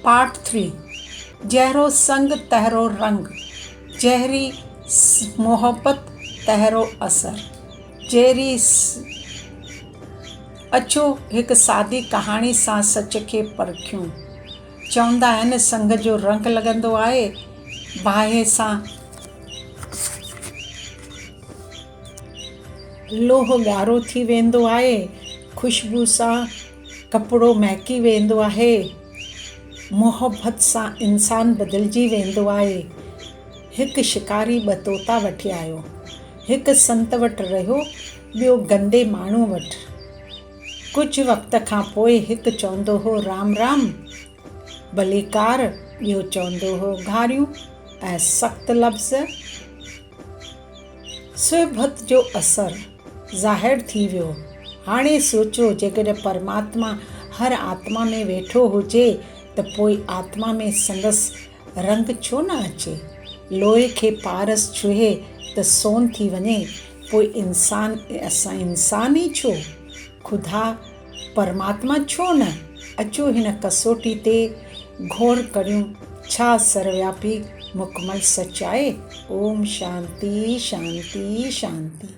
Part 3। जहरो संग तहरो रंग, जहरी मोहब्बत तहरो असर। जहरी अचो हिकु सादी कहाणी सां सच खे परखियूं। चवंदा आहिनि संग जो रंग लॻंदो आहे, बाहि सां लोह ॻाढ़ो थी वेंदो आहे, ख़ुशबू सां कपिड़ो महकी वेंदो आहे, मोहब्बत सां इंसानु बदिलजी वेंदो आहे। हिकु शिकारी ॿ तोता वठी आयो, हिकु संत वटि रहियो, ॿियो गंदे माण्हू वटि। कुझु वक़्त खां पोइ हिकु चवंदो हो राम राम भलीकार, ॿियो चवंदो हो घारियूं ऐं सख़्तु लफ़्ज़। सोहबत जो असरु ज़ाहिर थी वियो। हाणे सोचो, जेकॾहिं परमात्मा हर आत्मा में वेठो हुजे त पोइ आत्मा में संदसि रंग छो न अचे? लोहे खे पारस छुहे त सोन थी वञे, पोइ इंसान ई छो? ख़ुदा परमात्मा छो न? अचो हिन कसोटी ते गौर करियूं, छा सर्वव्यापी मुकमल सच आहे? ओम शांति शांति शांति।